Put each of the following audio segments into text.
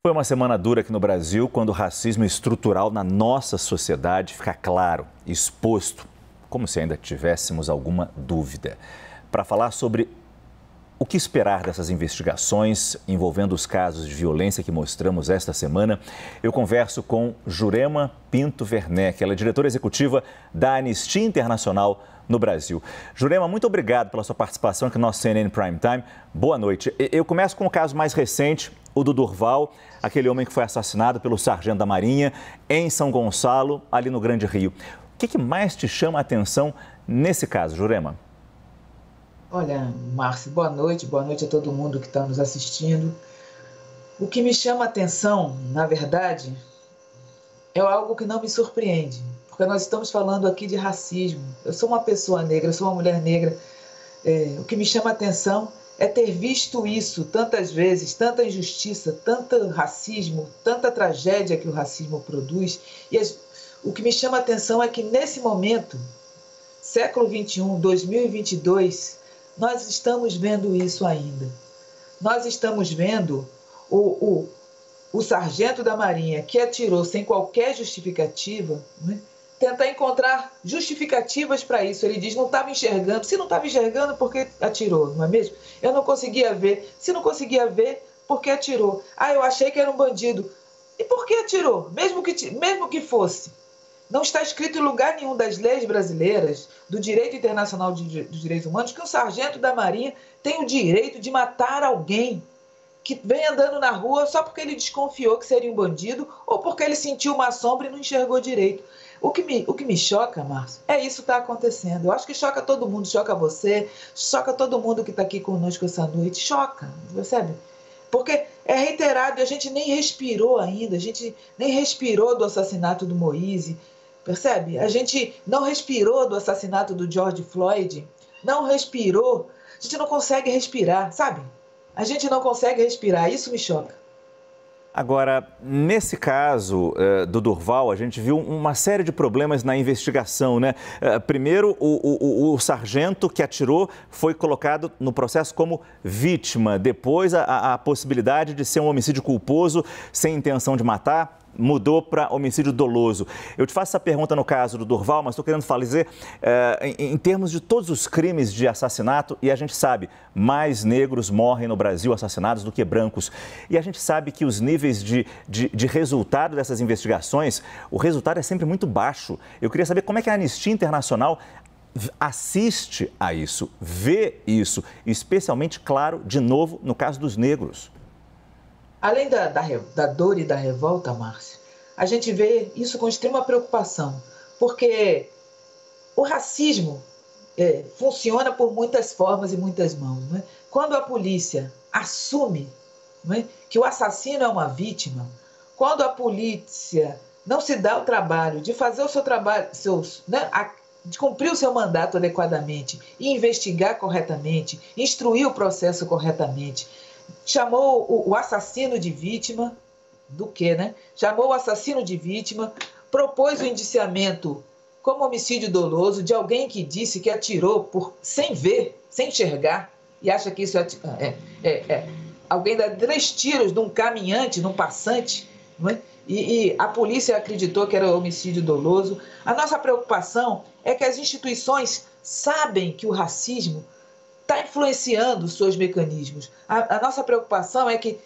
Foi uma semana dura aqui no Brasil, quando o racismo estrutural na nossa sociedade fica claro, exposto, como se ainda tivéssemos alguma dúvida. Para falar sobre o que esperar dessas investigações envolvendo os casos de violência que mostramos esta semana, eu converso com Jurema Pinto Werneck, ela é diretora executiva da Anistia Internacional no Brasil. Jurema, muito obrigado pela sua participação aqui no nosso CNN Prime Time. Boa noite. Eu começo com o caso mais recente, o do Durval, aquele homem que foi assassinado pelo sargento da Marinha em São Gonçalo, ali no Grande Rio. O que mais te chama a atenção nesse caso, Jurema? Olha, Márcio, boa noite a todo mundo que está nos assistindo. O que me chama a atenção, na verdade, é algo que não me surpreende, porque nós estamos falando aqui de racismo. Eu sou uma pessoa negra, eu sou uma mulher negra. O que me chama a atenção é ter visto isso tantas vezes, tanta injustiça, tanto racismo, tanta tragédia que o racismo produz. E o que me chama a atenção é que nesse momento, século XXI, 2022, nós estamos vendo isso ainda. Nós estamos vendo o sargento da Marinha que atirou sem qualquer justificativa, né, tentar encontrar justificativas para isso. Ele diz, não estava enxergando. Se não estava enxergando, por que atirou, não é mesmo? Eu não conseguia ver. Se não conseguia ver, por que atirou? Ah, eu achei que era um bandido. E por que atirou? Mesmo que fosse. Não está escrito em lugar nenhum das leis brasileiras, do direito internacional dos direitos humanos, que um sargento da Marinha tem o direito de matar alguém que vem andando na rua só porque ele desconfiou que seria um bandido ou porque ele sentiu uma sombra e não enxergou direito. O que me choca, Márcio, é isso que está acontecendo. Eu acho que choca todo mundo, choca você, choca todo mundo que está aqui conosco essa noite. Choca, percebe? Porque é reiterado e a gente nem respirou ainda, a gente nem respirou do assassinato do Moise, percebe? A gente não respirou do assassinato do George Floyd, não respirou, a gente não consegue respirar, sabe? A gente não consegue respirar, isso me choca. Agora, nesse caso do Durval, a gente viu uma série de problemas na investigação, né? Primeiro, o sargento que atirou foi colocado no processo como vítima. Depois, a possibilidade de ser um homicídio culposo sem intenção de matar mudou para homicídio doloso. Eu te faço essa pergunta no caso do Durval, mas estou querendo dizer em termos de todos os crimes de assassinato, e a gente sabe, mais negros morrem no Brasil assassinados do que brancos. E a gente sabe que os níveis de resultado dessas investigações, o resultado é sempre muito baixo. Eu queria saber como é que a Anistia Internacional assiste a isso, vê isso, especialmente, claro, de novo, no caso dos negros. Além da dor e da revolta, Márcio, a gente vê isso com extrema preocupação, porque o racismo funciona por muitas formas e muitas mãos. Não é? Quando a polícia assume, não é, que o assassino é uma vítima, quando a polícia não se dá o trabalho de fazer o seu trabalho, de cumprir o seu mandato adequadamente, e investigar corretamente, instruir o processo corretamente, chamou o assassino de vítima do quê, né? Chamou o assassino de vítima, propôs o indiciamento como homicídio doloso de alguém que disse que atirou sem ver, sem enxergar, e acha que isso alguém dá 3 tiros de um caminhante, de um passante, não é? E a polícia acreditou que era homicídio doloso. A nossa preocupação é que as instituições sabem que o racismo está influenciando os seus mecanismos. A nossa preocupação é que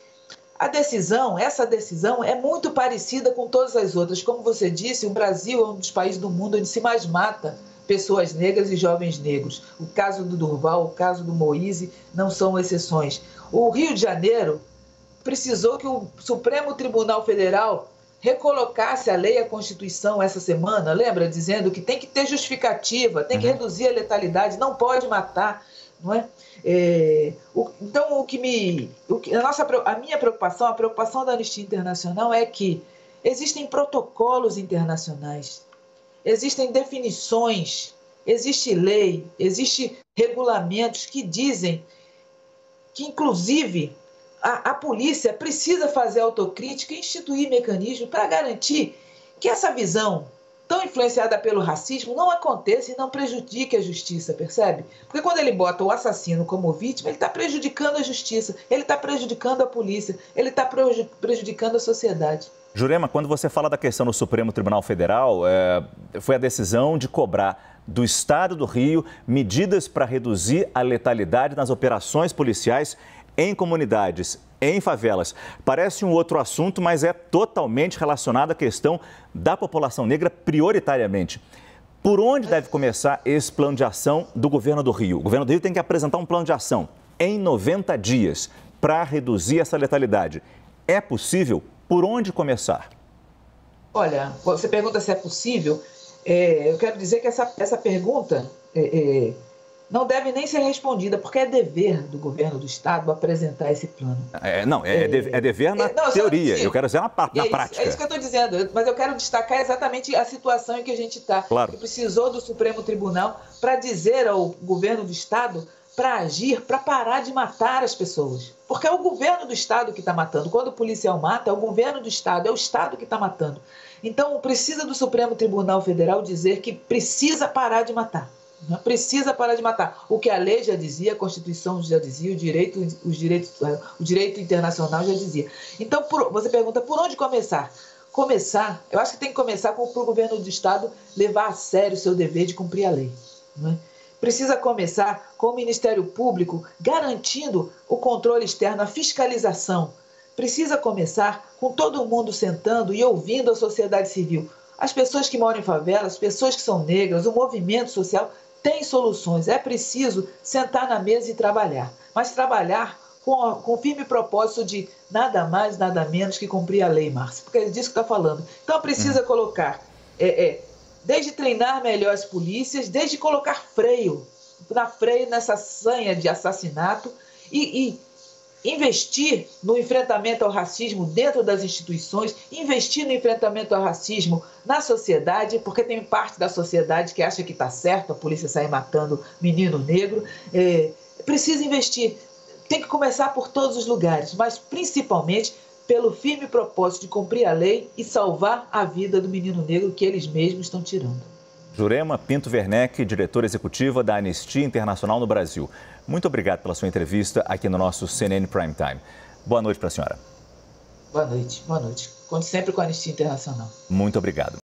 essa decisão é muito parecida com todas as outras. Como você disse, o Brasil é um dos países do mundo onde se mais mata pessoas negras e jovens negros. O caso do Durval, o caso do Moise não são exceções. O Rio de Janeiro precisou que o Supremo Tribunal Federal recolocasse a lei e a Constituição essa semana, lembra? Dizendo que tem que ter justificativa, tem que reduzir a letalidade, não pode matar. Não é? Então, a minha preocupação, a preocupação da Anistia Internacional é que existem protocolos internacionais, existem definições, existe lei, existe regulamentos que dizem que, inclusive, a polícia precisa fazer autocrítica e instituir mecanismos para garantir que essa visão tão influenciada pelo racismo não aconteça e não prejudique a justiça, percebe? Porque quando ele bota o assassino como vítima, ele está prejudicando a justiça, ele está prejudicando a polícia, ele está prejudicando a sociedade. Jurema, quando você fala da questão do Supremo Tribunal Federal, foi a decisão de cobrar do Estado do Rio medidas para reduzir a letalidade nas operações policiais em comunidades, em favelas. Parece um outro assunto, mas é totalmente relacionado à questão da população negra prioritariamente. Por onde deve começar esse plano de ação do governo do Rio? O governo do Rio tem que apresentar um plano de ação em 90 dias para reduzir essa letalidade. É possível? Por onde começar? Olha, você pergunta se é possível. Eu quero dizer que essa pergunta não deve nem ser respondida, porque é dever do governo do Estado apresentar esse plano. É dever na teoria, eu quero dizer na prática. É isso que eu estou dizendo, mas eu quero destacar exatamente a situação em que a gente está. Claro. Que precisou do Supremo Tribunal para dizer ao governo do Estado para agir, para parar de matar as pessoas. Porque é o governo do Estado que está matando. Quando o policial mata, é o governo do Estado, é o Estado que está matando. Então, precisa do Supremo Tribunal Federal dizer que precisa parar de matar. Precisa parar de matar. O que a lei já dizia, a Constituição já dizia, o direito internacional já dizia. Então, você pergunta por onde começar? Eu acho que tem que começar para o governo do Estado levar a sério o seu dever de cumprir a lei. Não é? Precisa começar com o Ministério Público garantindo o controle externo, a fiscalização. Precisa começar com todo mundo sentando e ouvindo a sociedade civil. As pessoas que moram em favelas, as pessoas que são negras, o movimento social tem soluções. É preciso sentar na mesa e trabalhar. Mas trabalhar com firme propósito de nada mais, nada menos que cumprir a lei, Márcia. Porque é disso que está falando. Então precisa colocar... desde treinar melhor as polícias, desde colocar freio nessa sanha de assassinato e investir no enfrentamento ao racismo dentro das instituições, investir no enfrentamento ao racismo na sociedade, porque tem parte da sociedade que acha que está certo a polícia sair matando menino negro. Precisa investir, tem que começar por todos os lugares, mas principalmente pelo firme propósito de cumprir a lei e salvar a vida do menino negro que eles mesmos estão tirando. Jurema Pinto Werneck, diretora executiva da Anistia Internacional no Brasil. Muito obrigado pela sua entrevista aqui no nosso CNN Prime Time. Boa noite para a senhora. Boa noite, boa noite. Conte sempre com a Anistia Internacional. Muito obrigado.